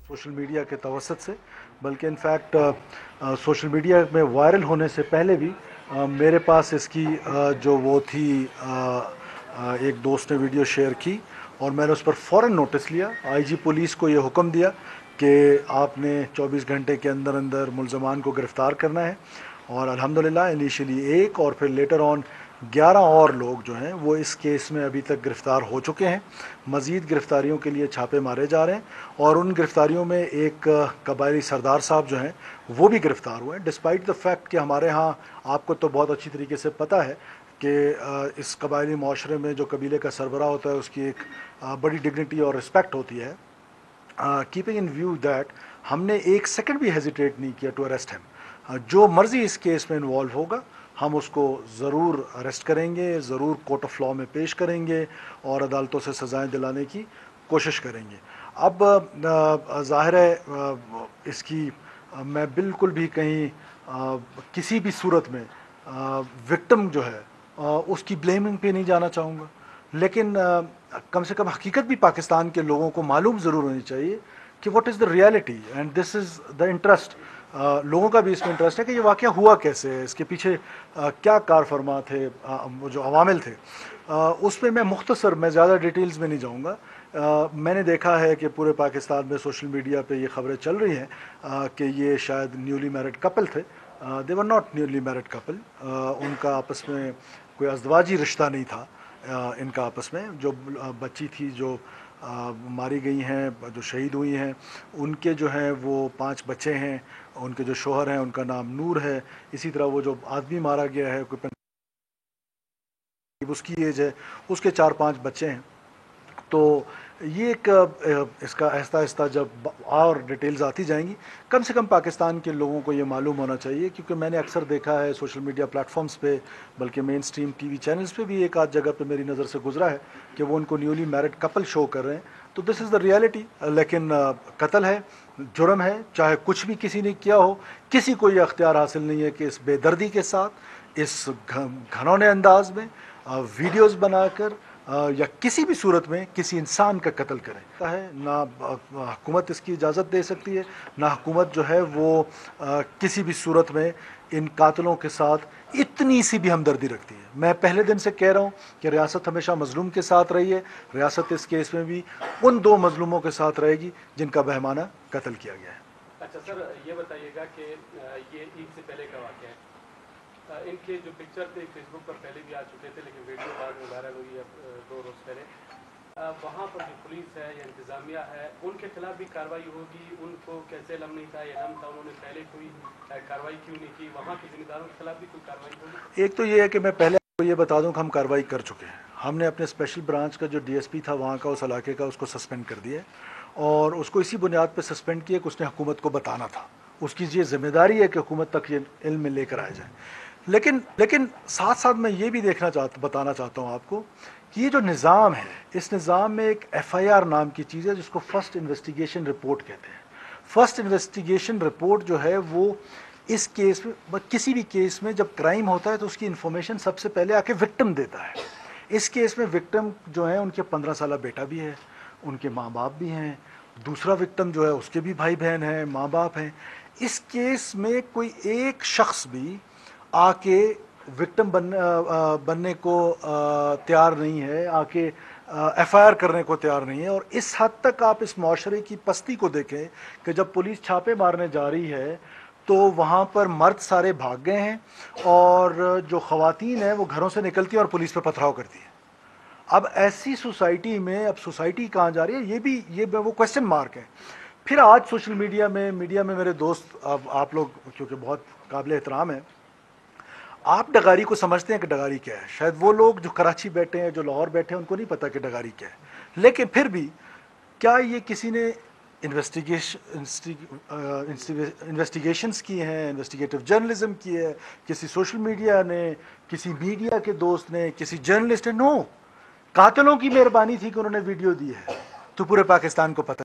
Social media के तवसत से, बल्कि इनफैक्ट सोशल मीडिया में वायरल होने से पहले भी मेरे पास इसकी जो वो थी एक दोस्त ने वीडियो शेयर की और मैंने उस पर फ़ौरन नोटिस लिया। आईजी पुलिस को ये हुक्म दिया कि आपने 24 घंटे के अंदर अंदर मुलज़मान को गिरफ़्तार करना है, और अल्हम्दुलिल्लाह इनिशियली एक और फिर लेटर ऑन 11 और लोग जो हैं वो इस केस में अभी तक गिरफ़्तार हो चुके हैं। मज़ीद गिरफ़्तारियों के लिए छापे मारे जा रहे हैं और उन गिरफ़्तारियों में एक कबायली सरदार साहब जो हैं वो भी गिरफ़्तार हुए हैं, डिस्पाइट द फैक्ट कि हमारे यहाँ आपको तो बहुत अच्छी तरीके से पता है कि इस कबायली माशरे में जो कबीले का सरबराह होता है उसकी एक बड़ी डिग्निटी और रिस्पेक्ट होती है। कीपिंग इन व्यू दैट हमने एक सेकंड भी हेजिटेट नहीं किया टू अरेस्ट हिम। जो मर्ज़ी इस केस में इन्वॉल्व होगा हम उसको ज़रूर अरेस्ट करेंगे, ज़रूर कोर्ट ऑफ लॉ में पेश करेंगे और अदालतों से सज़ाएं दिलाने की कोशिश करेंगे। अब ज़ाहिर है इसकी मैं बिल्कुल भी कहीं किसी भी सूरत में विक्टिम जो है उसकी ब्लेमिंग पे नहीं जाना चाहूँगा, लेकिन कम से कम हकीकत भी पाकिस्तान के लोगों को मालूम ज़रूर होनी चाहिए कि what is the reality and this is the interest. लोगों का भी इसमें इंटरेस्ट है कि ये वाक़या हुआ कैसे है, इसके पीछे क्या कार फरमा थे, जो अवामिल थे। उसमें मैं ज़्यादा डिटेल्स में नहीं जाऊँगा। मैंने देखा है कि पूरे पाकिस्तान में सोशल मीडिया पे ये खबरें चल रही हैं कि ये शायद न्यूली मैरिड कपल थे। They were not newly married couple. उनका आपस में कोई अज़दवाजी रिश्ता नहीं था। इनका आपस में जो बच्ची थी जो मारी गई हैं, जो शहीद हुई हैं, उनके जो हैं वो 5 बच्चे हैं। उनके जो शोहर हैं उनका नाम नूर है। इसी तरह वो जो आदमी मारा गया है कोई उसकी एज है, उसके 4-5 बच्चे हैं। तो ये एक इसका आहिस्ता आहिस्ता जब और डिटेल्स आती जाएंगी, कम से कम पाकिस्तान के लोगों को ये मालूम होना चाहिए, क्योंकि मैंने अक्सर देखा है सोशल मीडिया प्लेटफॉर्म्स पे, बल्कि मेन स्ट्रीम टीवी चैनल्स पे भी एक आध जगह पे मेरी नज़र से गुजरा है कि वो उनको न्यूली मैरिड कपल शो कर रहे हैं। तो दिस इज़ द रियलिटी। लेकिन कत्ल है, जुर्म है, चाहे कुछ भी किसी ने किया हो, किसी को ये अख्तियार हासिल नहीं है कि इस बेदर्दी के साथ, इस घनौने अंदाज में वीडियोज़ बनाकर या किसी भी सूरत में किसी इंसान का कत्ल करें है। ना हुकूमत इसकी इजाज़त दे सकती है, ना हुकूमत जो है वो किसी भी सूरत में इन कातलों के साथ इतनी सी भी हमदर्दी रखती है। मैं पहले दिन से कह रहा हूँ कि रियासत हमेशा मजलूम के साथ रही है। रियासत इस केस में भी उन 2 मजलूमों के साथ रहेगी जिनका बहमाना कत्ल किया गया है। अच्छा सर, ये बताइएगा कि ये ईद से पहले का वाक़या है। इनके जो पिक्चर थे फेसबुक पर पहले भी आ चुके थे, लेकिन वीडियो बाद में वायरल हुई है 2 रोज़ पहले। वहाँ पर जो पुलिस है या इंतज़ामिया है उनके खिलाफ भी कार्रवाई होगी? उनको कैसे इल्म नहीं था, इल्म था, उन्होंने पहले कोई कार्रवाई क्यों नहीं की? वहाँ के जिम्मेदारों के खिलाफ भी कोई कार्रवाई होगी? एक तो ये है कि मैं पहले आपको ये बता दूं कि हम कार्रवाई कर चुके हैं। हमने अपने स्पेशल ब्रांच का जो डीएसपी था वहाँ का, उस इलाके का, उसको सस्पेंड कर दिया और उसको इसी बुनियाद पर सस्पेंड किया कि उसने हुकूमत को बताना था। उसकी ये जिम्मेदारी है कि हुकूमत तक ये इल्म में लेकर आया जाए। लेकिन साथ साथ मैं ये भी बताना चाहता हूँ आपको कि ये जो निज़ाम है, इस निज़ाम में एक FIR नाम की चीज़ है जिसको फर्स्ट इन्वेस्टिगेशन रिपोर्ट कहते हैं। फर्स्ट इन्वेस्टिगेशन रिपोर्ट जो है वो इस केस में, किसी भी केस में जब क्राइम होता है तो उसकी इन्फॉर्मेशन सबसे पहले आके विक्टिम देता है। इस केस में विक्टिम जो है उनके 15 साल बेटा भी है, उनके माँ बाप भी हैं, दूसरा विक्टिम जो है उसके भी भाई बहन हैं, माँ बाप हैं। इस केस में कोई एक शख्स भी आके विक्टिम बनने को तैयार नहीं है, आके FIR करने को तैयार नहीं है। और इस हद तक आप इस माशरे की पस्ती को देखें कि जब पुलिस छापे मारने जा रही है तो वहाँ पर मर्द सारे भाग गए हैं और जो ख़वातीन हैं वो घरों से निकलती हैं और पुलिस पर पथराव करती हैं। अब ऐसी सोसाइटी में अब सोसाइटी कहाँ जा रही है, ये वो क्वेश्चन मार्क है। फिर आज सोशल मीडिया में मेरे दोस्त, अब आप लोग क्योंकि बहुत काबिल एहतराम है, आप डगारी को समझते हैं कि डगारी क्या है। शायद वो लोग जो कराची बैठे हैं, जो लाहौर बैठे हैं, उनको नहीं पता कि डगारी क्या है। लेकिन फिर भी क्या ये किसी ने इन्वेस्टिगेशंस की हैं, इन्वेस्टिगेटिव जर्नलिज्म की है, किसी सोशल मीडिया ने, किसी मीडिया के दोस्त ने, किसी जर्नलिस्ट ने? नो, कातिलों की मेहरबानी थी कि उन्होंने वीडियो दी है तो पूरे पाकिस्तान को पता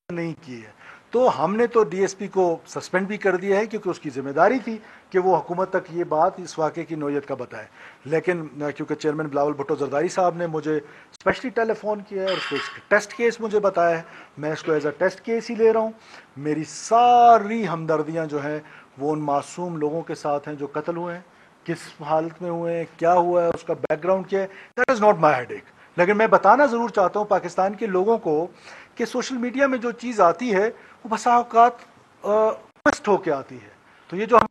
नहीं की है। تو ہم نے تو ڈی ایس پی کو سسپینڈ بھی کر دیا ہے کیونکہ اس کی ذمہ داری تھی کہ وہ حکومت تک یہ بات اس واقعے کی نوعیت کا بتائے. لیکن کیونکہ چیئرمین بلاول بھٹو زرداری صاحب نے مجھے اسپیشلی ٹیلی فون کیا ہے اور اس کو ٹیسٹ کیس مجھے بتایا ہے, میں اس کو as a test case he لے رہا ہوں. میری ساری ہمدردیاں جو ہیں وہ ان معصوم لوگوں کے ساتھ ہیں جو قتل ہوئے ہیں, کس حالت میں ہوئے ہیں, کیا ہوا ہے, اس کا بیک گراؤنڈ کیا ہے, that is not my headache. لیکن میں بتانا ضرور چاہتا ہوں پاکستان کے لوگوں کو کہ سوشل میڈیا میں جو چیز آتی ہے وہ بسا اوقات ٹوسٹ ہو کے آتی ہے. تو یہ جو ہم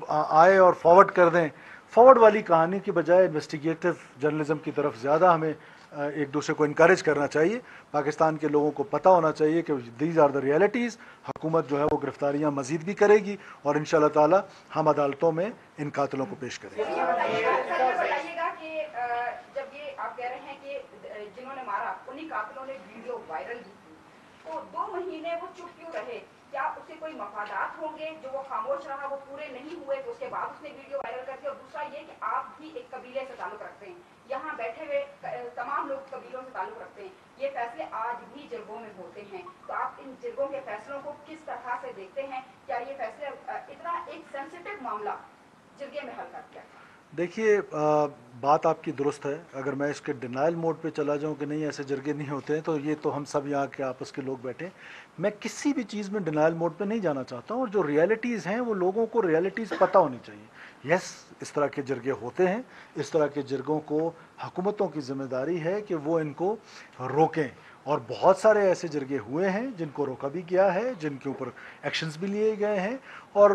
آئے اور فارورڈ کر دیں, فارورڈ والی کہانی کی بجائے انویسٹیگیٹو جرنلزم کی طرف زیادہ ہمیں ایک دوسرے کو انکریج کرنا چاہیے. پاکستان کے لوگوں کو پتہ ہونا چاہیے کہ دیز آر دا ریئلٹیز. حکومت جو ہے وہ گرفتاریاں مزید بھی کرے گی اور انشاءاللہ تعالی ہم عدالتوں میں ان قاتلوں کو پیش کریں گے. بتائیے گا کہ جب یہ آپ کہہ رہے ہیں کہ جنہوں نے مارا انہیں قاتلوں نے ویڈیو وائرل کی تھی, تو 2 مہینے وہ چپ کیوں رہے؟ کیا اس کے کوئی مفادات ہوں گے جو وہ خاموش رہا, وہ پورے نہیں ہوئے تو اس کے بعد اس نے ویڈیو وائرل کر دی؟ اور دوسرا یہ کہ آپ بھی ایک قبیلے سے تعلق رکھتے ہیں, یہاں بیٹھے ہوئے تمام لوگ قبیلوں سے تعلق رکھتے ہیں, یہ فیصلے آج بھی جرگوں میں ہوتے ہیں, تو آپ ان جرگوں کے فیصلوں کو کس طرح سے دیکھتے ہیں؟ کیا یہ فیصلے اتنا ایک سینسیٹیو معاملہ جرگے میں حل کر دیا؟ دیکھیے بات آپ کی درست ہے. اگر میں اس کے ڈینائل موڈ پہ چلا جاؤں کہ نہیں ایسے جرگے نہیں ہوتے ہیں, تو یہ تو ہم سب یہاں کے آپس کے لوگ بیٹھے. میں کسی بھی چیز میں ڈینائل موڈ پہ نہیں جانا چاہتا ہوں, اور جو ریئلٹیز ہیں وہ لوگوں کو ریئلٹیز پتہ ہونی چاہیے. یس, اس طرح کے جرگے ہوتے ہیں, اس طرح کے جرگوں کو حکومتوں کی ذمہ داری ہے کہ وہ ان کو روکیں, اور بہت سارے ایسے جرگے ہوئے ہیں جن کو روکا بھی گیا ہے, جن کے اوپر ایکشنز بھی لیے گئے ہیں. اور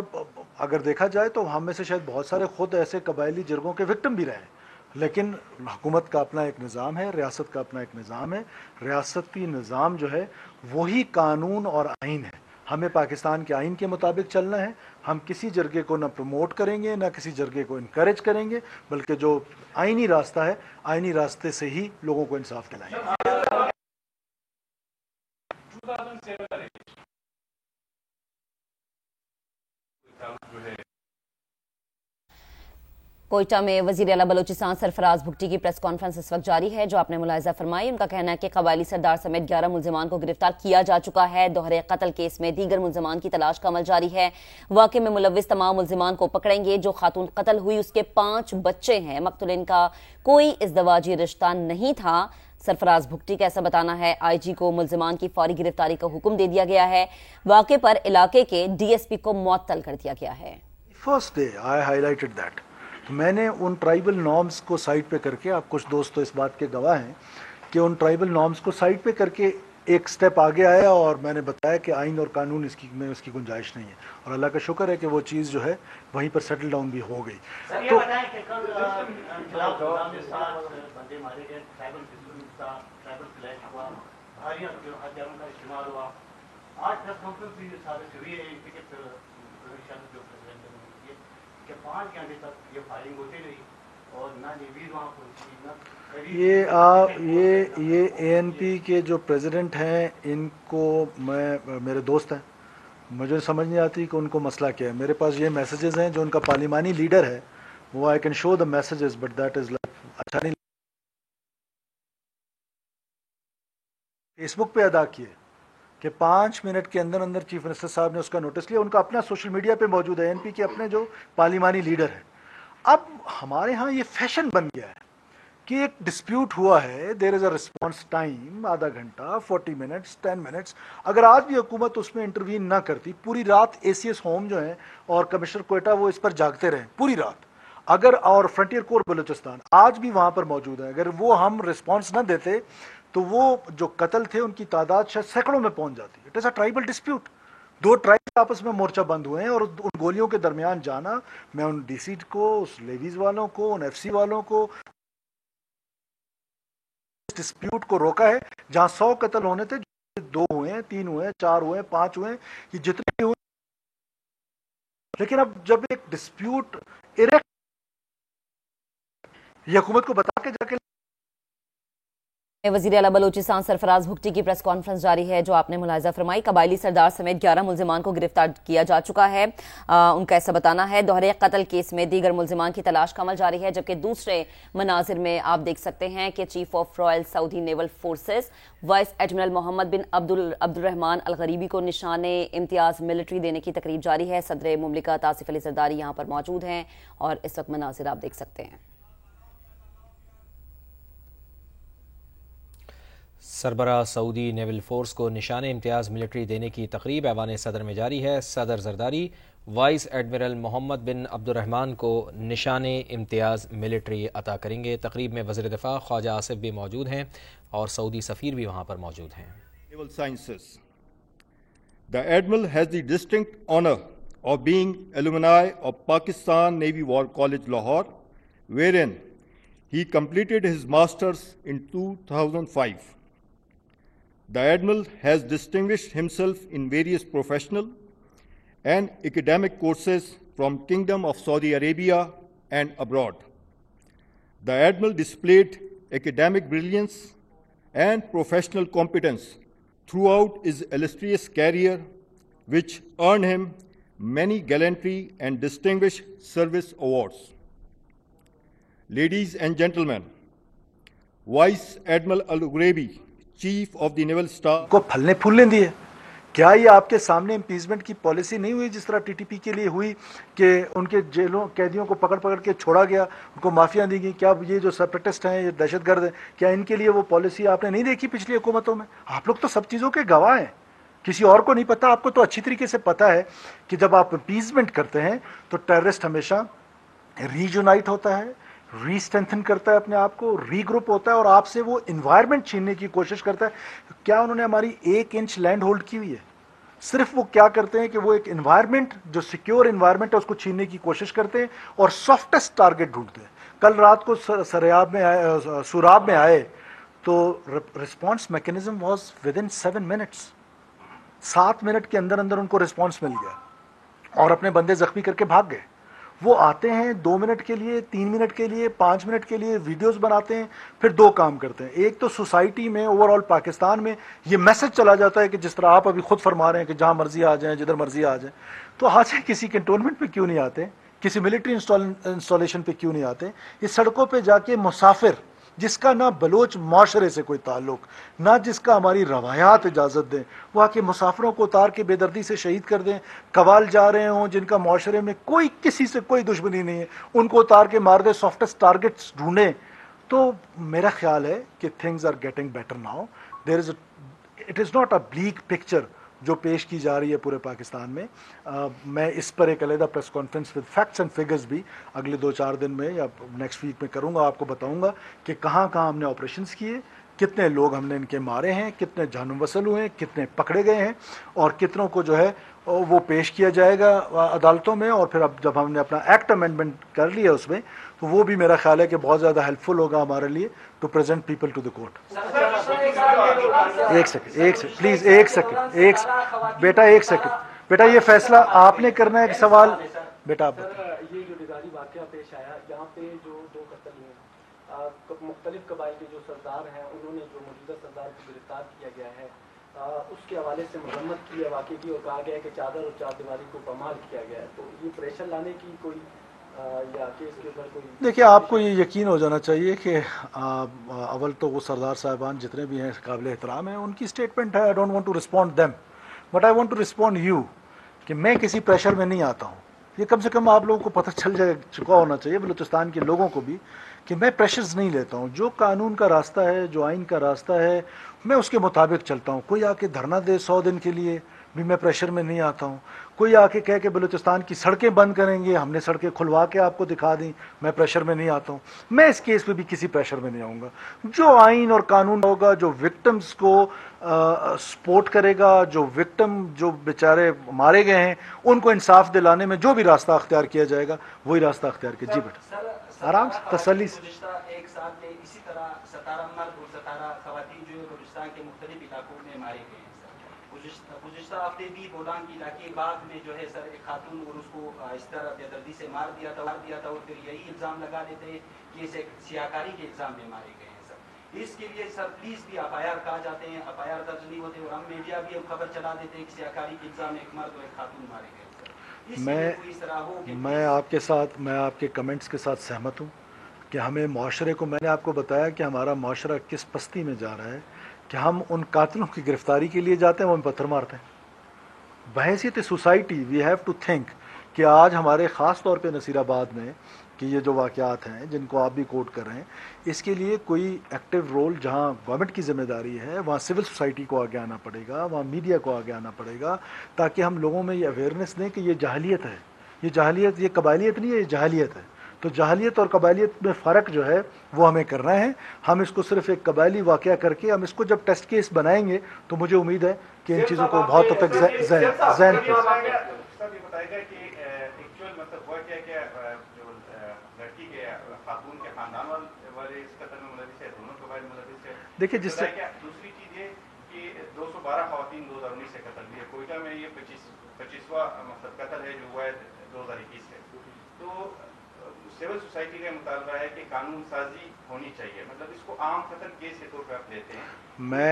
اگر دیکھا جائے تو ہم میں سے شاید بہت سارے خود ایسے قبائلی جرگوں کے وکٹم بھی رہے ہیں. لیکن حکومت کا اپنا ایک نظام ہے, ریاست کا اپنا ایک نظام ہے. ریاستی نظام جو ہے وہی قانون اور آئین ہے. ہمیں پاکستان کے آئین کے مطابق چلنا ہے. ہم کسی جرگے کو نہ پروموٹ کریں گے, نہ کسی جرگے کو انکریج کریں گے, بلکہ جو آئینی راستہ ہے آئینی راستے سے ہی لوگوں کو انصاف دلائیں گے. کوئٹہ میں وزیر اعلیٰ بلوچستان سرفراز بھٹی کی پریس کانفرنس اس وقت جاری ہے, جو آپ نے ملاحظہ فرمائی. ان کا کہنا ہے کہ قبائلی سردار سمیت 11 ملزمان کو گرفتار کیا جا چکا ہے. دوہرے قتل کیس میں دیگر ملزمان کی تلاش کا عمل جاری ہے. واقعے میں ملوث تمام ملزمان کو پکڑیں گے. جو خاتون قتل ہوئی اس کے 5 بچے ہیں. مقتولین کا کوئی ازدواجی رشتہ نہیں تھا. سرفراز بھٹی کا ایسا بتانا ہے. آئی جی کو ملزمان کی فوری گرفتاری کا حکم دے دیا گیا ہے. واقعے پر علاقے کے ڈی ایس پی کو معطل کر دیا گیا ہے. First day I high lighted that. میں نے ان ٹرائبل نارمز کو سائٹ پہ کر کے, آپ کچھ دوست تو اس بات کے گواہ ہیں کہ ان ٹرائبل نارمز کو سائٹ پہ کر کے ایک سٹیپ آگے آیا, اور میں نے بتایا کہ آئین اور قانون اس کی گنجائش نہیں ہے. اور اللہ کا شکر ہے کہ وہ چیز جو ہے وہیں پر سیٹل ڈاؤن بھی ہو گئی. تو یہ اے این پی کے جو پریزیڈنٹ ہیں, ان کو میرے دوست ہیں, مجھے سمجھ نہیں آتی کہ ان کو مسئلہ کیا ہے. میرے پاس یہ میسیجز ہیں جو ان کا پارلیمانی لیڈر ہے, وہ I can show the messages, but that is اچھا نہیں. فیس بک پہ ادا کیے کہ 5 منٹ کے اندر اندر چیف منسٹر صاحب نے اس کا نوٹس لیا. ان کا اپنا سوشل میڈیا پہ موجود ہے, این پی کے اپنے جو پارلیمانی لیڈر ہیں. اب ہمارے ہاں یہ فیشن بن گیا ہے کہ ایک ڈسپیوٹ ہوا ہے, دیر از اے رسپانس ٹائم آدھا گھنٹہ, 40 منٹس, 10 منٹس. اگر آج بھی حکومت اس میں انٹروین نہ کرتی, پوری رات اے سی ایس ہوم جو ہیں اور کمشنر کوئٹہ وہ اس پر جاگتے رہیں پوری رات, اگر, اور فرنٹیئر کور بلوچستان آج بھی وہاں پر موجود ہے, اگر وہ ہم رسپانس نہ دیتے تو وہ جو قتل تھے ان کی تعداد شاید سینکڑوں میں پہنچ جاتی. It is a tribal dispute. 2 tribe آپس میں مورچہ بند ہوئے ہیں, اور ان گولیوں کے درمیان جانا, میں ان ڈی سی کو, اس لیویز والوں کو, ان ایف سی والوں کو ڈسپیوٹ کو روکا ہے. جہاں 100 قتل ہونے تھے, 2 ہوئے ہیں, 3 ہوئے ہیں, 4 ہوئے ہیں, 5 ہوئے ہیں, یہ جتنے ہوئے. لیکن اب جب ایک ڈسپیوٹ یہ حکومت کو بتا کے جا کے वज़ीर आला बलोचिस्तान सरफराज भुगटी की प्रेस कॉन्फ्रेंस जारी है, जो आपने मुलाहिजा फरमाई। कबायली सरदार समेत 11 मुल्जिमान को गिरफ्तार किया जा चुका है। उनका ऐसा बताना है। दोहरे कत्ल केस में दीगर मुल्जिमान की तलाश का अमल जारी है। जबकि दूसरे मनाजिर में आप देख सकते हैं कि chief of royal Saudi naval forces vice admiral Mohammed bin Abdulrahman Al Ghuraibi को निशाने इम्तियाज मिलिट्री देने की तकरीब जारी है। सदर मुमलिकत आसिफ अली जरदारी यहाँ पर मौजूद हैं और इस वक्त मनाजिर आप देख सकते हैं। सरबराह सऊदी नेवल फोर्स को निशान इम्तियाज़ मिलिट्री देने की तकरीब ऐवान सदर में जारी है। सदर Zardari vice admiral Mohammed bin Abdurrahman को निशान इम्तियाज़ मिलिट्री अता करेंगे। तकरीब में वज़ीर दिफा ख्वाजा आसिफ भी मौजूद हैं और सऊदी सफ़ीर भी वहाँ पर मौजूद हैं। Naval Sciences. The Admiral has the distinct honor of being alumni of Pakistan Navy War College, Lahore, wherein he completed his Masters in 2005. The Admiral has distinguished himself in various professional and academic courses from Kingdom of Saudi Arabia and abroad. The Admiral displayed academic brilliance and professional competence throughout his illustrious career, which earned him many gallantry and distinguished service awards. Ladies and gentlemen, Vice Admiral Al-Ghurabi, chief of the naval staff को फलने फूलने दिए। क्या ये आपके सामने impeachment की policy नहीं हुई जिस तरह टीटीपी के लिए हुई कि उनके जेलों कैदियों को पकड़ पकड़ के छोड़ा गया, उनको माफिया दी गई? क्या ये जो सेपरेटिस्ट हैं, ये दहशतगर्द हैं, क्या इनके लिए वो पॉलिसी आपने नहीं देखी पिछली हुकूमतों में? आप लोग तो सब चीज़ों के गवाह हैं, किसी और को नहीं पता। आपको तो अच्छी तरीके से पता है कि जब आप इम्पीचमेंट करते हैं तो टेररिस्ट हमेशा रीयूनाइट होता है, रीस्ट्रेंथन करता है अपने आप को, रीग्रुप होता है और आपसे वो इन्वायरमेंट छीनने की कोशिश करता है। क्या उन्होंने हमारी 1 इंच लैंड होल्ड की हुई है? सिर्फ वो क्या करते हैं कि वो एक इन्वायरमेंट जो सिक्योर इन्वायरमेंट है उसको छीनने की कोशिश करते हैं और सॉफ्टेस्ट टारगेट ढूंढते हैं। कल रात को सरेआब में आए, सुराब में आए तो response mechanism was with in 7 minutes. 7 minute के अंदर अंदर उनको रिस्पॉन्स मिल गया और अपने बंदे जख्मी करके भाग गए। वो आते हैं 2 मिनट के लिए, 3 मिनट के लिए, 5 मिनट के लिए वीडियोस बनाते हैं, फिर 2 काम करते हैं। एक तो सोसाइटी में, ओवरऑल पाकिस्तान में ये मैसेज चला जाता है कि जिस तरह आप अभी खुद फरमा रहे हैं कि जहां मर्जी आ जाएं, जिधर मर्जी आ जाएं, तो आ जाए। किसी कैंटोनमेंट पे क्यों नहीं आते? किसी मिलिट्री इंस्टॉलेशन पे क्यों नहीं आते? इस सड़कों पे जाके मुसाफिर जिसका ना बलोच माशरे से कोई ताल्लुक, ना जिसका हमारी रवायात इजाज़त दें, वो आके मुसाफिरों को उतार के बेदर्दी से शहीद कर दें। कवाल जा रहे हों जिनका माशरे में कोई किसी से कोई दुश्मनी नहीं है, उनको उतार के मार दे, सॉफ्टेस्ट टारगेट्स ढूंढें। तो मेरा ख्याल है कि things are getting better now. It is not a bleak picture जो पेश की जा रही है पूरे पाकिस्तान में। मैं इस पर एक अलग press conference with facts and figures भी अगले 2-4 दिन में या नेक्स्ट वीक में करूंगा। आपको बताऊंगा कि कहाँ कहाँ हमने ऑपरेशंस किए, कितने लोग हमने इनके मारे हैं, कितने जानम वसल हुए हैं, कितने पकड़े गए हैं और कितनों को जो है वो पेश किया जाएगा अदालतों में। और फिर अब जब हमने अपना एक्ट अमेंडमेंट कर लिया उसमें, तो वो भी मेरा ख्याल है कि बहुत ज़्यादा हेल्पफुल होगा हमारे लिए to present people to the court. एक सेकंड प्लीज, एक सेकंड बेटा, एक सेकंड बेटा, ये फैसला आपने करना है। एक सवाल बेटा आप ये जो निगारी वाकया पेश आया, यहाँ पे जो 2 कत्ल हुए, मुख्तलिफ कबाइल के जो सरदार हैं उन्होंने जो मौजूदा सरदार को गिरफ्तार किया गया है, उसके हवाले से मजम्मत की है वाकई की और कहा गया है कि चादर और चारदीवारी को पामाल किया गया है। तो ये प्रेशर लाने की कोई या केस के ऊपर कोई? देखिए, आपको ये यकीन हो जाना चाहिए कि अव्वल तो वो सरदार साहिबान जितने भी हैं काबिल एहतराम हैं, उनकी स्टेटमेंट है। I don't want to respond them but I want to respond you कि मैं किसी प्रेशर में नहीं आता हूँ। ये कम से कम आप लोगों को पता चल चुका होना चाहिए, बलूचिस्तान के लोगों को भी, कि मैं प्रेशर्स नहीं लेता हूँ। जो कानून का रास्ता है, जो आइन का रास्ता है, मैं उसके मुताबिक चलता हूँ। कोई आके धरना दे 100 दिन के लिए भी मैं प्रेशर में नहीं आता हूँ। कोई आके कह के बलूचिस्तान की सड़कें बंद करेंगे, हमने सड़कें खुलवा के आपको दिखा दी, मैं प्रेशर में नहीं आता हूँ। मैं इस केस पे भी किसी प्रेशर में नहीं आऊँगा। जो आइन और कानून होगा, जो विक्टिम्स को सपोर्ट करेगा, जो विक्टिम जो बेचारे मारे गए हैं उनको इंसाफ दिलाने में जो भी रास्ता अख्तियार किया जाएगा वही रास्ता अख्तियार किया। जी बेटा, आराम से, तसल्ली से। एक साल में इसी तरह 17 मर्द और 17 खवातीन जो बलूचिस्तान के मुख्तलिफ इलाकों में मारे गए हैं। गुज़िश्ता हफ्ते भी बोलान के इलाके बाग में जो है सर एक खातून और उसको इस तरह बेदर्दी से मार दिया था और फिर यही इल्ज़ाम लगा देते कि इसे सियाकारी के इल्ज़ाम में मारे गए हैं। सर اس کے لیے سر پلیز بھی FIR کہا جاتے ہیں, FIR درج نہیں ہوتے, اور ہم میڈیا بھی ہم خبر چلا دیتے ہیں کہ سیاکاری کے الزام میں ایک مرد اور ایک خاتون مارے گئے. میں آپ کے کمنٹس کے ساتھ سہمت ہوں کہ ہمیں معاشرے کو, میں نے آپ کو بتایا کہ ہمارا معاشرہ کس پستی میں جا رہا ہے کہ ہم ان قاتلوں کی گرفتاری کے لیے جاتے ہیں, وہ ہمیں پتھر مارتے ہیں. بحیثیت society we have to think کہ آج ہمارے خاص طور پہ نصیر آباد میں کہ یہ جو واقعات ہیں جن کو آپ بھی کوٹ کر رہے ہیں, اس کے لیے کوئی ایکٹیو رول جہاں گورنمنٹ کی ذمہ داری ہے وہاں سول سوسائٹی کو آگے آنا پڑے گا, وہاں میڈیا کو آگے آنا پڑے گا, تاکہ ہم لوگوں میں یہ اویئرنیس دیں کہ یہ جہالیت ہے, یہ جہالیت, یہ قبائلیت نہیں ہے, یہ جہالیت ہے. تو جہالیت اور قبائلیت میں فرق جو ہے وہ ہمیں کرنا ہے. ہم اس کو صرف ایک قبائلی واقعہ کر کے ہم اس کو جب ٹیسٹ کیس بنائیں گے تو مجھے امید ہے کہ ان چیزوں کو بہت حد تک ذہن دیکھیے جس سے دوسری چیز یہ کہ 212 خواتین 2019 سے قتل ہوئی ہے. کوئٹہ میں یہ 25واں قتل ہے جو ہوا ہے 2021 سے. تو سول سوسائٹی کا مطالبہ ہے کہ قانون سازی ہونی چاہیے, مطلب اس کو عام قتل کیس کے طور پہ آپ لیتے ہیں,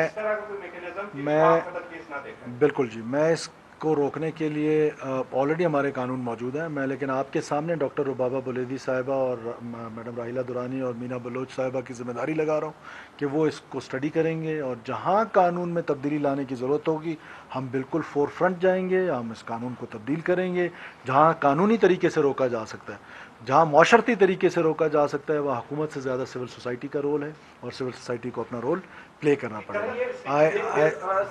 اس طرح کا کوئی میکینزم عام قتل کیس نہ دیکھیں. بالکل جی, میں اس کو روکنے کے لیے آلریڈی ہمارے قانون موجود ہیں. میں لیکن آپ کے سامنے ڈاکٹر ربابہ بلیدی صاحبہ اور میڈم راحیلہ دورانی اور مینا بلوچ صاحبہ کی ذمہ داری لگا رہا ہوں کہ وہ اس کو اسٹڈی کریں گے, اور جہاں قانون میں تبدیلی لانے کی ضرورت ہوگی ہم بالکل فور فرنٹ جائیں گے, ہم اس قانون کو تبدیل کریں گے. جہاں قانونی طریقے سے روکا جا سکتا ہے, جہاں معاشرتی طریقے سے روکا جا سکتا ہے, وہ حکومت سے زیادہ سول سوسائٹی کا رول ہے, اور سول سوسائٹی کو اپنا رول پلے کرنا پڑے گا.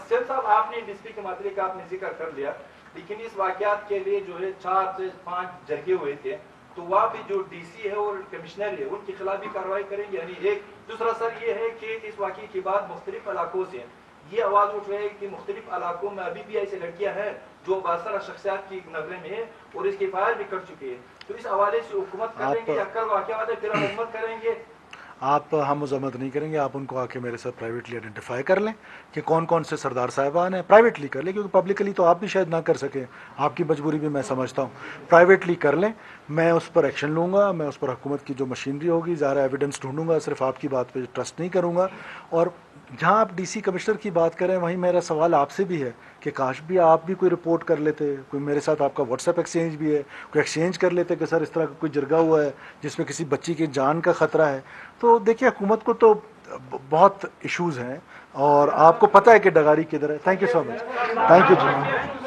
سیف صاحب, آپ نے ڈسٹرکٹ کے معاملے کا آپ نے ذکر کر لیا, لیکن اس واقعات کے لیے جو ہے 4 سے 5 جرگے ہوئے تھے, تو وہاں بھی جو ڈی سی ہے اور کمشنر ہے ان کے خلاف بھی کارروائی کریں گے. یعنی ایک دوسرا سر یہ ہے کہ اس واقعے کے بعد مختلف علاقوں سے یہ آواز اٹھ رہی ہے کہ مختلف علاقوں میں ابھی بھی ایسی لڑکیاں ہیں جو باثر شخصیات کی نظریں میں ہے اور اس کی فائر بھی کر چکی ہے. تو اس حوالے سے حکومت کریں گے یا کل واقعات ہے پھر حکومت کریں گے؟ ہم مذمت نہیں کریں گے, آپ ان کو آ کے میرے ساتھ پرائیویٹلی آئیڈینٹیفائی کر لیں کہ کون کون سے سردار صاحبان ہیں. پرائیویٹلی کر لیں, کیونکہ پبلکلی تو آپ بھی شاید نہ کر سکیں, آپ کی مجبوری بھی میں سمجھتا ہوں. پرائیویٹلی کر لیں, میں اس پر ایکشن لوں گا, میں اس پر حکومت کی جو مشینری ہوگی ظاہر ایویڈنس ڈھونڈوں گا, صرف آپ کی بات پہ ٹرسٹ نہیں کروں گا. اور جہاں آپ ڈی سی کمشنر کی بات کریں وہیں میرا سوال آپ سے بھی ہے کہ کاش بھی آپ بھی کوئی رپورٹ کر لیتے, کوئی میرے ساتھ آپ کا واٹس ایپ ایکسچینج بھی ہے, کوئی ایکسچینج کر لیتے کہ سر اس طرح کا کوئی جرگہ ہوا ہے جس میں کسی بچی کی جان کا خطرہ ہے. تو دیکھیے حکومت کو تو بہت ایشوز ہیں اور آپ کو پتہ ہے کہ ڈگاری کدھر ہے. Thank you so much. Thank you G.